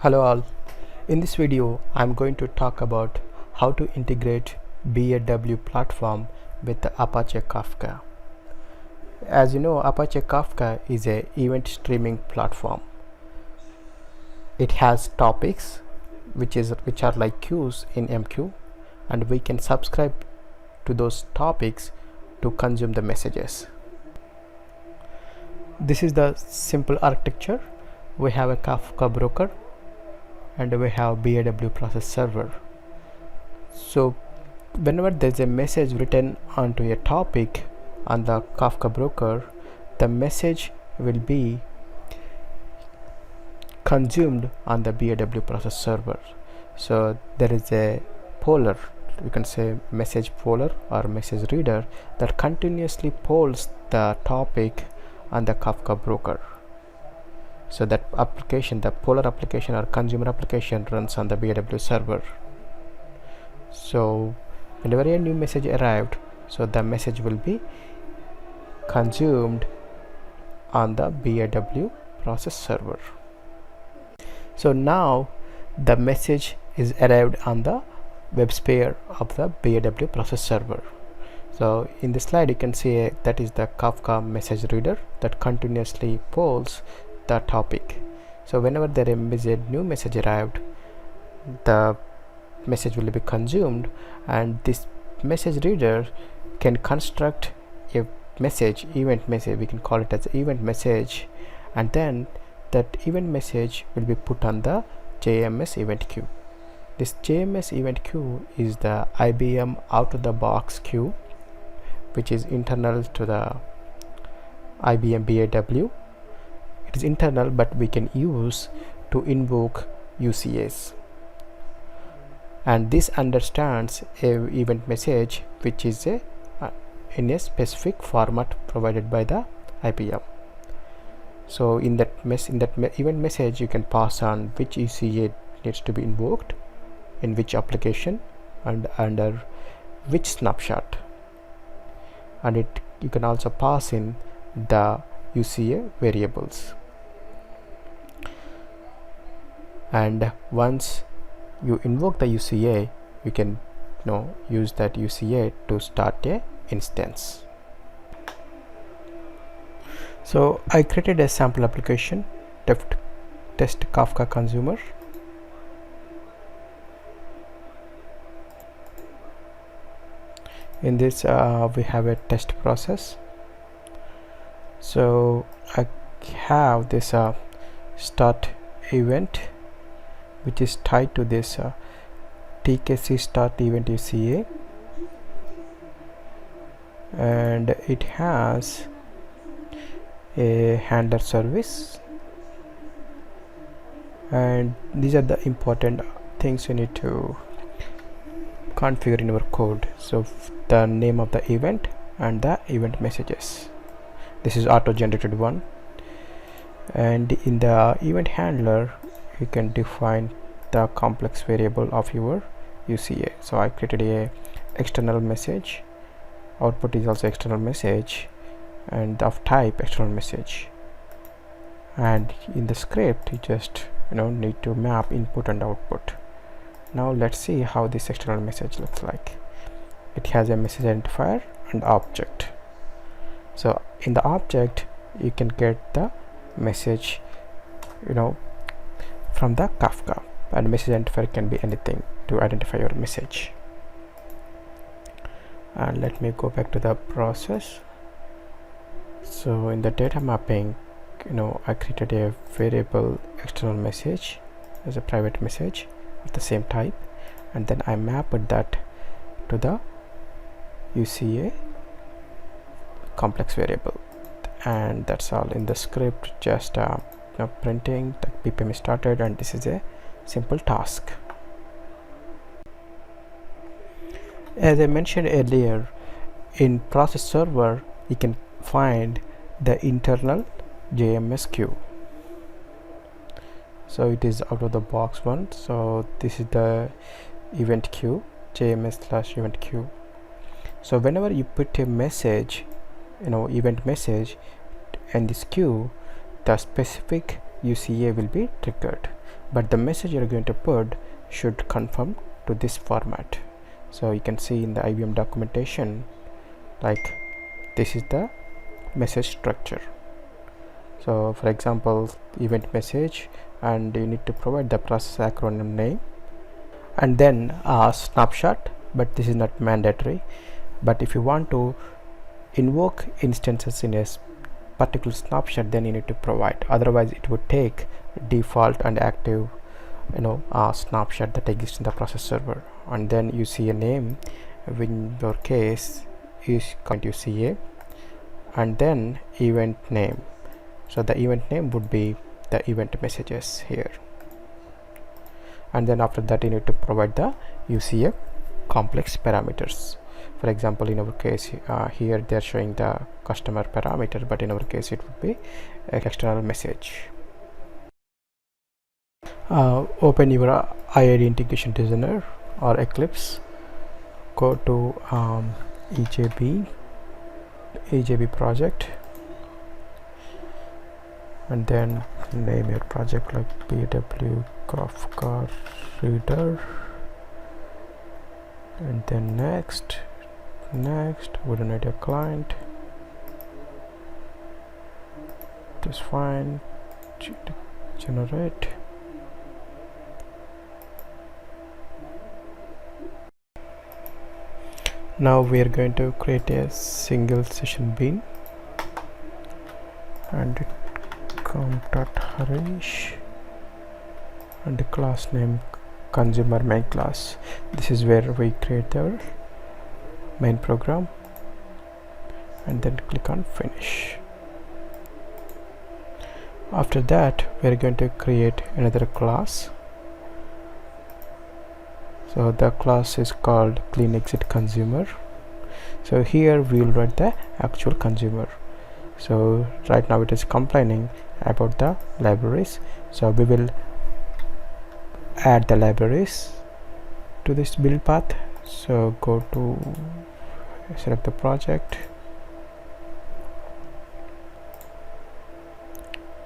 Hello all. In this video I'm going to talk about how to integrate BAW platform with the Apache Kafka. As you know, Apache Kafka is a event streaming platform. It has topics which are like queues in MQ, and we can subscribe to those topics to consume the messages. This is the simple architecture. We have a Kafka broker and we have BAW process server. So whenever there's a message written onto a topic on the Kafka broker, the message will be consumed on the BAW process server. So there is a poller, you can say message poller or message reader, that continuously polls the topic on the Kafka broker. So that application, the poller application or consumer application, runs on the BAW server. So whenever a new message arrived, so the message will be consumed on the BAW process server. So now the message is arrived on the web sphere of the BAW process server. So in the slide you can see that is the Kafka message reader that continuously polls the topic. So whenever there is a new message arrived, the message will be consumed, and this message reader can construct a message, event message, we can call it as event message, and then that event message will be put on the Jms Event Queue. This Jms Event Queue is the IBM out-of-the-box queue which is internal to the IBM BAW. It is internal, but we can use to invoke UCAs, and this understands a event message which is in a specific format provided by the IBM. So in that event message you can pass on which UCA needs to be invoked in which application and under which snapshot, and you can also pass in the UCA variables. And once you invoke the UCA, you can use that UCA to start a instance. So I created a sample application, test Kafka consumer. In this we have a test process. So I have this start event which is tied to this TKC start event UCA, and it has a handler service, and these are the important things you need to configure in your code. So the name of the event and the event messages. This is auto generated one, and in the event handler you can define the complex variable of your UCA. So I created a external message, output is also external message, and of type external message, and in the script you just need to map input and output. Now let's see how this external message looks like. It has a message identifier and object. So in the object you can get the message from the Kafka, and message identifier can be anything to identify your message. And let me go back to the process. So in the data mapping, I created a variable external message as a private message of the same type, and then I mapped that to the UCA complex variable, and that's all. In the script, just printing that ppm is started, and this is a simple task. As I mentioned earlier, in process server you can find the internal JMS queue. So it is out of the box one. So this is the event queue, JMS/event queue. So whenever you put a message, event message in this queue, the specific UCA will be triggered, but the message you're going to put should conform to this format. So you can see in the IBM documentation, like this is the message structure. So for example, event message, and you need to provide the process acronym name and then a snapshot, but this is not mandatory. But if you want to invoke instances in a particular snapshot, then you need to provide, otherwise it would take default and active snapshot that exists in the process server. And then you see a name, in your case is going to UCA, and then event name. So the event name would be the event messages here, and then after that you need to provide the UCA complex parameters. For example, in our case here they are showing the customer parameter, but in our case it would be an external message. Open your IID integration designer or Eclipse, go to EJB project, and then name your project like BAW Kafka Reader, and then next we don't need a client, just fine. Generate. Now we are going to create a single session bean and count.harish and the class name consumer main class. This is where we create our main program, and then click on finish. After that we are going to create another class. So the class is called clean exit consumer. So here we will write the actual consumer. So right now it is complaining about the libraries, so we will add the libraries to this build path. So go to select the project,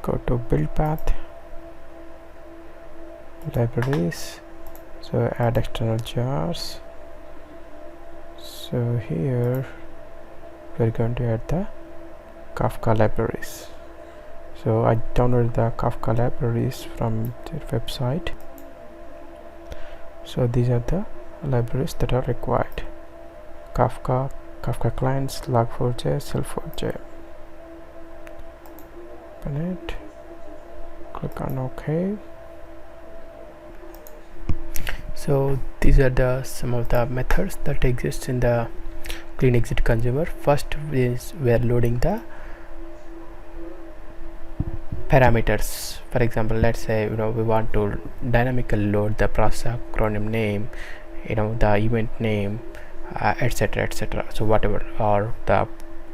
go to build path, libraries, so add external jars. So here we're going to add the Kafka libraries. So I downloaded the Kafka libraries from their website. So these are the libraries that are required: Kafka clients, log4j, self4j. Open it, click on OK. So these are some of the methods that exist in the clean exit consumer. First is we are loading the parameters. For example, let's say we want to dynamically load the process acronym name, the event name, etc. So whatever, or the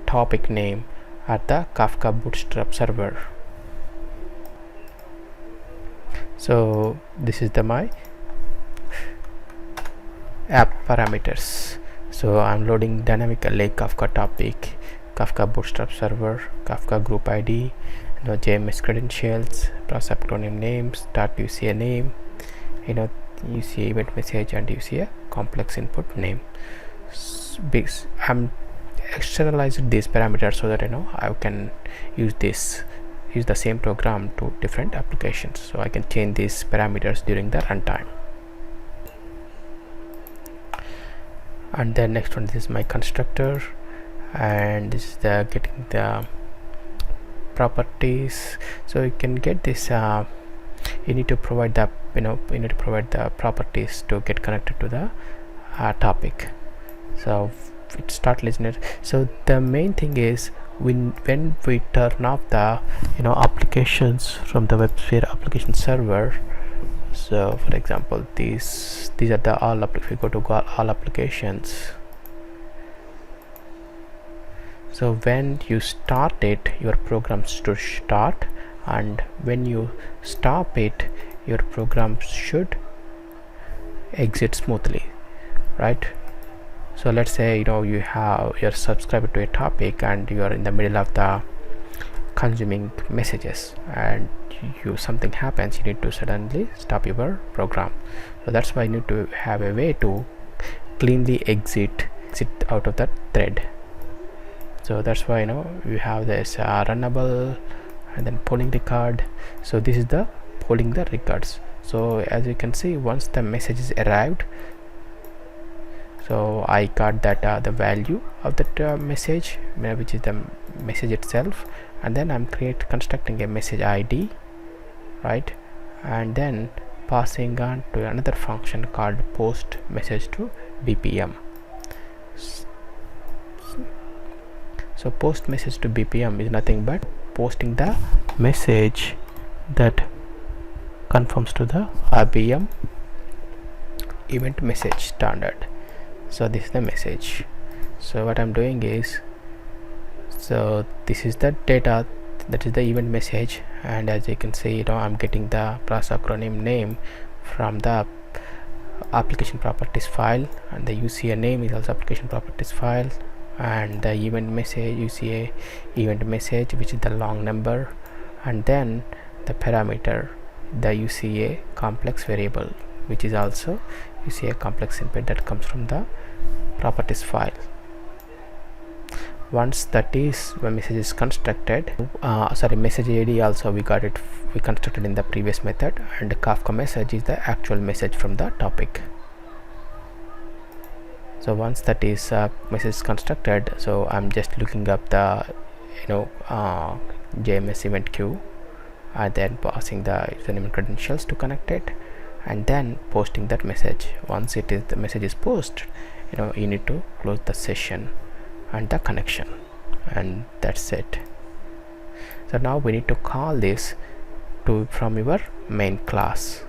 topic name at the Kafka Bootstrap server. So this is my app parameters. So I'm loading dynamically Kafka Topic, Kafka Bootstrap server, Kafka group ID, Jms credentials, process acronym name, start UCA name, UCA event message, and UCA complex input name. I'm externalizing these parameters so that I can use the same program to different applications. So I can change these parameters during the runtime. And then next one, this is my constructor, and this is the getting the properties. So you can get this, you need to provide the properties to get connected to the topic. So it start listener. So the main thing is when we turn off the applications from the WebSphere application server. So for example, these are the all if we go to all applications. So when you start it, your program should start, and when you stop it, your program should exit smoothly, right? So let's say you're subscribed to a topic and you are in the middle of the consuming messages, and something happens, you need to suddenly stop your program. So that's why you need to have a way to cleanly exit out of that thread. So that's why you have this runnable and then polling record. So this is the polling the records. So as you can see, once the message is arrived, so I got that the value of that message, which is the message itself, and then I'm constructing a message ID, right, and then passing on to another function called post message to BPM. So post message to BPM is nothing but posting the message that conforms to the RBM event message standard. So this is the message. So what I'm doing is, so this is the data, that is the event message, and as you can see, I'm getting the process acronym name from the application properties file, and the UCA name is also application properties file, and the event message UCA event message, which is the long number, and then the parameter, the UCA complex variable, which is also UCA complex input that comes from the properties file. Once that is when message is constructed, message ID also we constructed in the previous method, and the Kafka message is the actual message from the topic. So once that is message is constructed, so I'm just looking up the Jms Event Queue, and then passing the username and credentials to connect it, and then posting that message. Once the message is posted, you need to close the session and the connection, and that's it. So now we need to call this from your main class,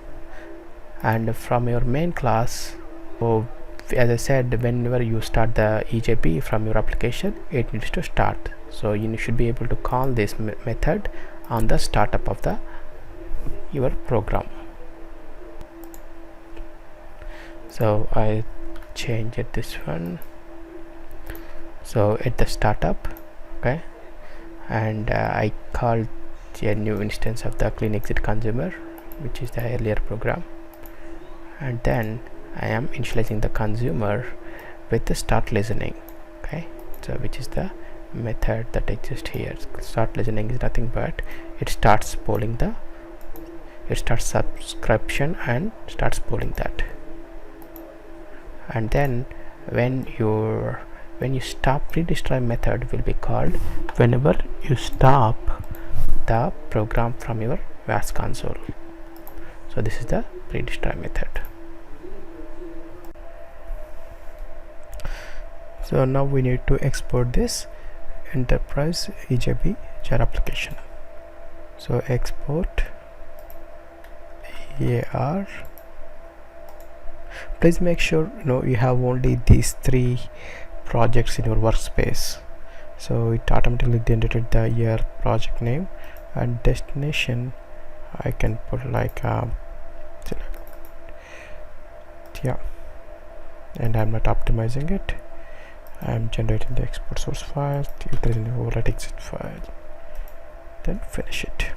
and from your main class, as I said, whenever you start the EJB from your application, it needs to start. So you should be able to call this method on the startup of your program. So I change this one. So at the startup, okay, and I called a new instance of the clean exit consumer, which is the earlier program, and then I am initializing the consumer with the start listening. Okay, so which is the method that exists here. Start listening is nothing but it starts polling it starts subscription and starts polling that, and then when you stop pre-destroy method will be called whenever you stop the program from your VAS console. So this is the pre-destroy method. So now we need to export this enterprise EJB EAR application. So export EAR. Please make sure you have only these 3 projects in your workspace. So it automatically generated the EAR project name, and destination I can put like and I'm not optimizing it. I'm generating the export source file, utilizing the override exit file, then finish it.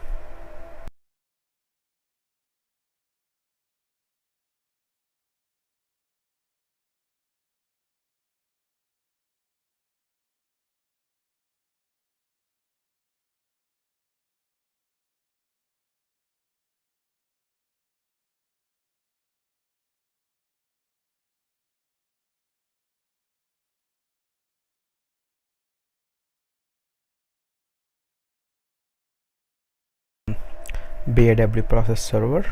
BAW process server.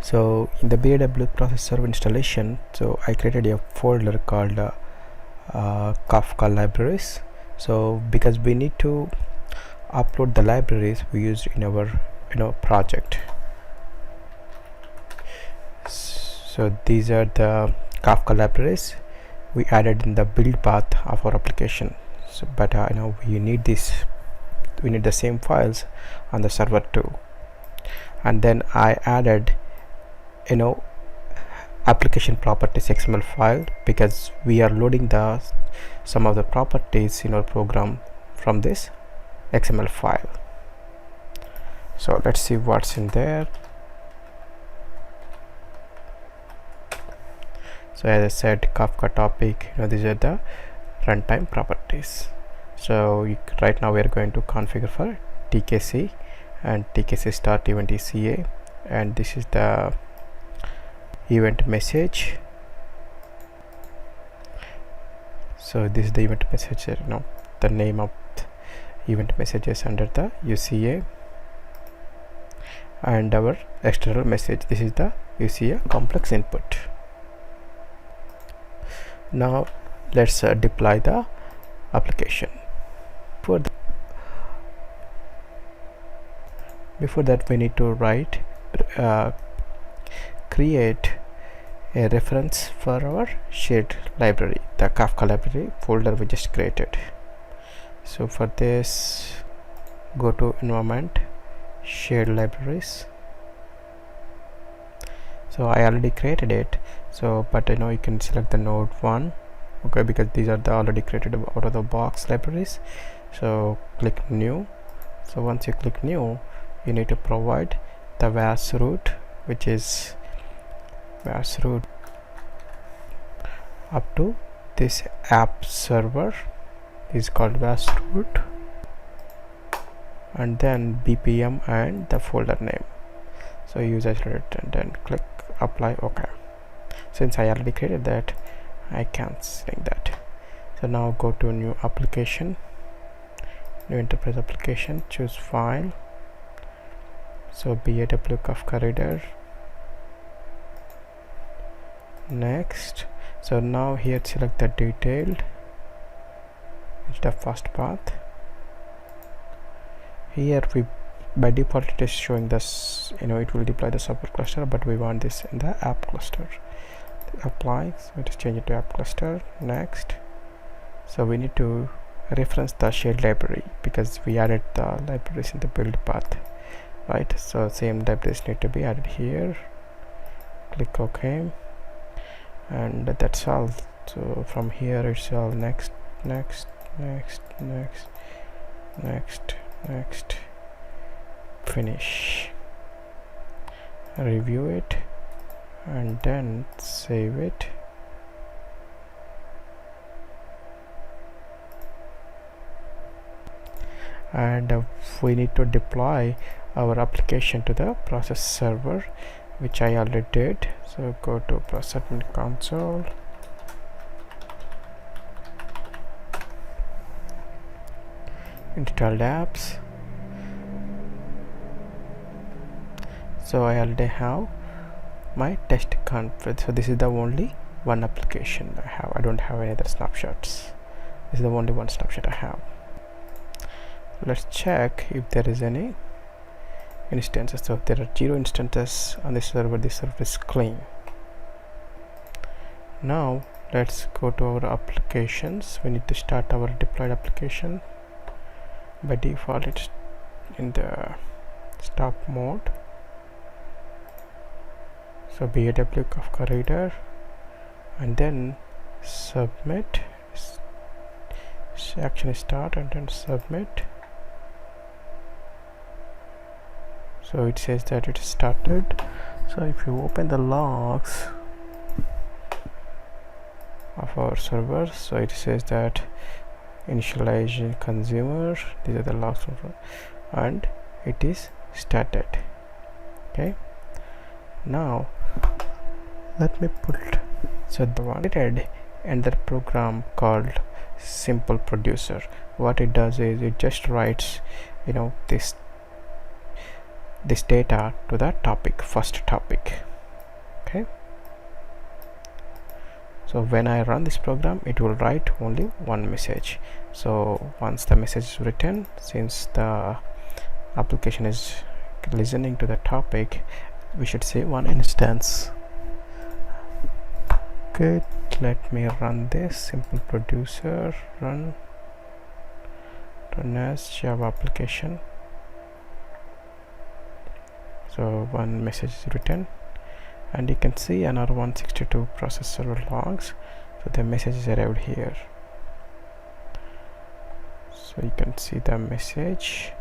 So in the BAW process server installation, so I created a folder called Kafka Libraries. So because we need to upload the libraries we used in our project. So these are the Kafka libraries we added in the build path of our application. So but we need the same files on the server too, and then I added application properties XML file because we are loading some of the properties in our program from this XML file. So let's see what's in there. So as I said, Kafka Topic, these are the runtime properties. So right now we are going to configure for TKC, and TKC start event is CA, and this is the event message. So this is the event message, the name of the event messages under the UCA, and our external message, this is the UCA complex input. Now let's deploy the application. Before that we need to create a reference for our shared library, the Kafka library folder we just created. So for this, go to environment, shared libraries. So I already created it, so but you can select the node 1, okay, because these are the already created out of the box libraries. So click new. So once you click new, you need to provide the VAS root, which is VAS root up to this app server is called VAS root, and then BPM and the folder name. So use as root, and then click apply. Okay, since I already created that, I can't select that. So now go to new application, new enterprise application, choose file. So BAW Kafka reader. Next. So now here select the detailed, it's the first path. Here we by default it is showing this, it will deploy the server cluster, but we want this in the app cluster. Apply, so it is change it to app cluster. Next. So we need to reference the shared library because we added the libraries in the build path, right? So same libraries need to be added here. Click OK, and that's all. So from here it's all next, finish, review it, and then save it. And we need to deploy our application to the process server, which I already did. So go to process admin console, installed apps. So I already have my test conference. So this is the only one application I have. I don't have any other snapshots. This is the only one snapshot I have. Let's check if there is any instances. So there are 0 instances on this server. This server is clean. Now let's go to our applications. We need to start our deployed application. By default it's in the stop mode. So BAW Kafka reader, and then submit, action start, and then submit. So it says that it started. So if you open the logs of our server, so it says that initialization consumer, these are the logs, and it is started. Okay, now let me put, so the one created another program called simple producer. What it does is it just writes this data to the topic, first topic. Okay, so when I run this program, it will write only one message. So once the message is written, since the application is listening to the topic, we should say one instance. Okay, let me run this simple producer, run as Java application. So one message is written, and you can see another 162 process server logs. So the message is arrived here. So you can see the message.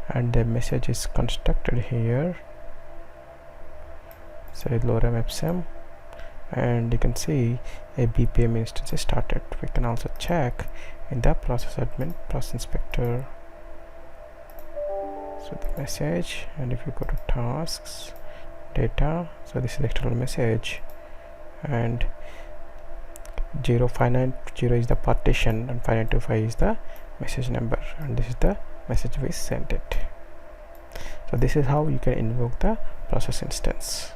and the message is constructed here. So lorem ipsum, and you can see a BPM instance is started. We can also check in the process admin process inspector. So the message, and if you go to tasks, data, so this is the external message, and 0590 is the partition and 5925 is the message number, and this is the message we sent it. So this is how you can invoke the process instance.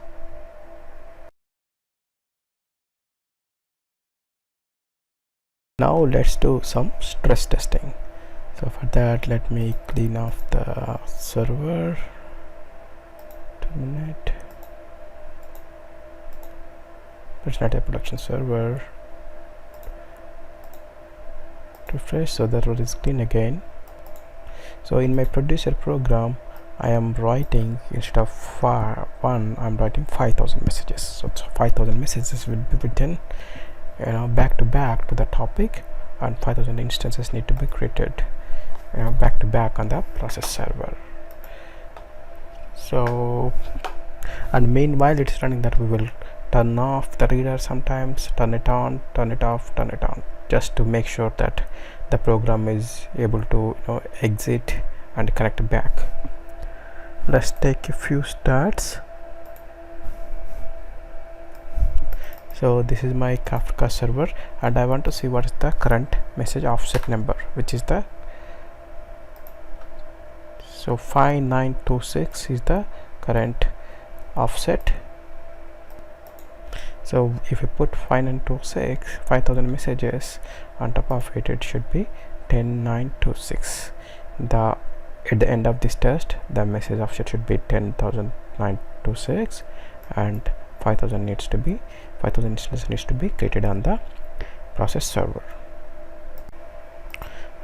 Now let's do some stress testing. So for that, let me clean off the server, terminate, it's not a production server, refresh, so that one is clean again. So in my producer program, I am writing, instead of one, I'm writing 5000 messages. So 5000 messages will be written, back to back to the topic, and 5000 instances need to be created, back to back on the process server. So, and meanwhile it's running that, we will turn off the reader sometimes, turn it on, turn it off, turn it on, just to make sure that the program is able to exit and connect back. Let's take a few starts. So this is my Kafka server, and I want to see what is the current message offset number, which is the 5926 is the current offset. So if you put 5926, 5000 messages on top of it, it should be 10926. At the end of this test, the message offset should be 10926, and 5000 instances needs to be created on the process server.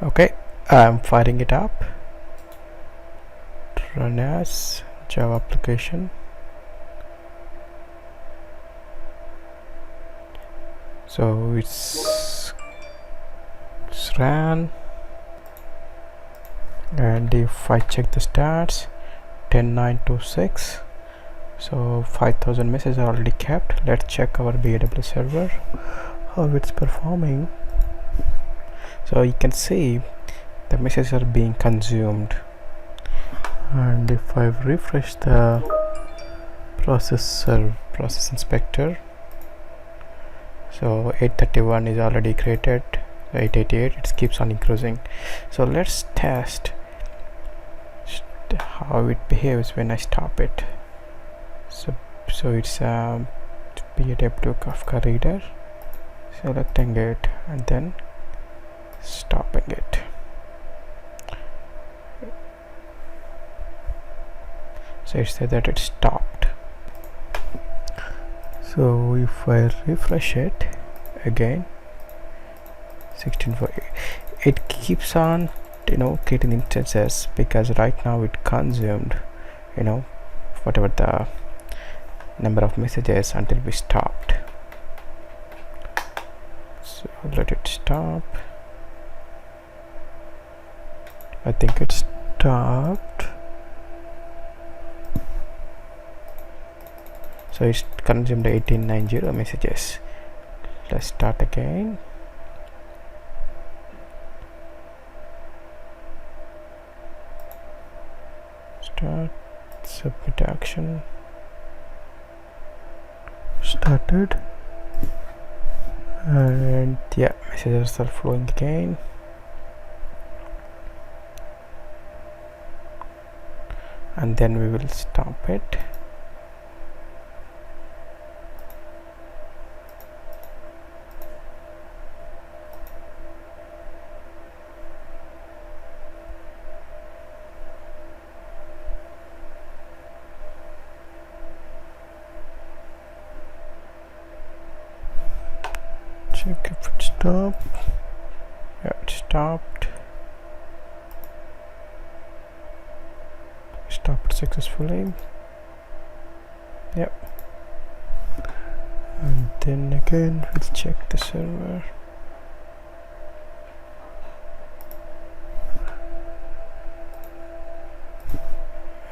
Okay, I'm firing it up. Run as Java application. So it's ran, and if I check the stats, 10926, so 5000 messages are already kept. Let's check our BAW server, how it's performing. So you can see the messages are being consumed, and if I refresh the process inspector, so 831 is already created, 888, it keeps on increasing. So let's test how it behaves when I stop it. So it's BAW Kafka reader, selecting it and then stopping it. So it said that it stopped. So if I refresh it again, 1648, it keeps on creating instances, because right now it consumed whatever the number of messages until we stopped. So let it stop. I think it stopped. So it's consumed 1890 messages. Let's start again. Start, submit action. Started, and yeah, messages are flowing again. And then we will stop it. Check if it stopped. Yeah, it stopped. Stopped successfully. Yep. And then again we'll check the server.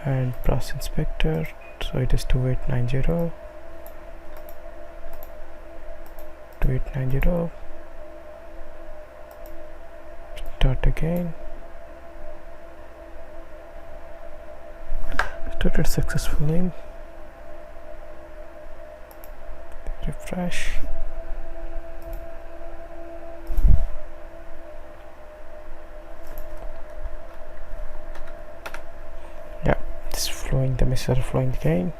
and process inspector, so it is 2890. Start again. Started successfully. Refresh. Yeah, it's flowing, the messages are flowing again.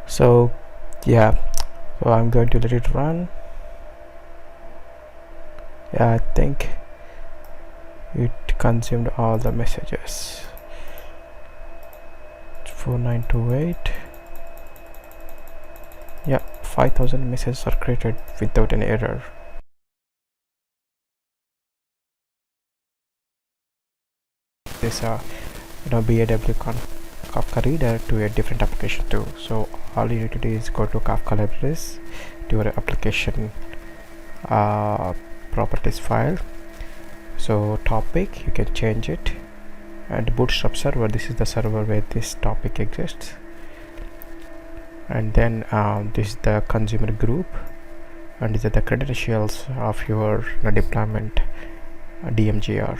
So yeah, so I'm going to let it run. Yeah, I think it consumed all the messages. 4928. Yeah, 5000 messages are created without an error. This BAW Kafka reader to a different application too. So all you need to do is go to Kafka Libraries, to your application properties file. So topic, you can change it, and bootstrap server, this is the server where this topic exists, and then this is the consumer group, and these are the credentials of your deployment DMGR,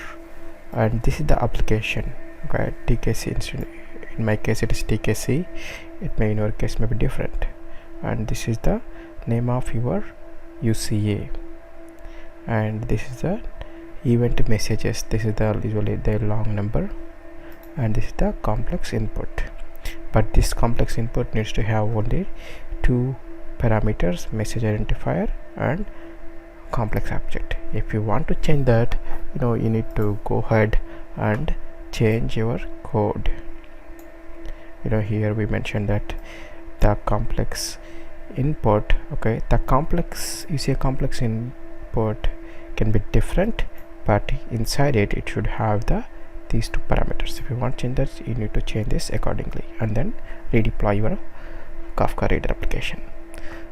and this is the application. Okay, TKC, in my case it is TKC, it may in your case may be different, and this is the name of your UCA, and this is the event messages, this is the usually the long number, and this is the complex input. But this complex input needs to have only two parameters, message identifier and complex object. If you want to change that, you need to go ahead and change your code. Here we mentioned that the complex input, okay, the complex, you see a complex input can be different, but inside it should have these two parameters. If you want to change that, you need to change this accordingly, and then redeploy your Kafka reader application.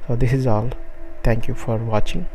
So this is all. Thank you for watching.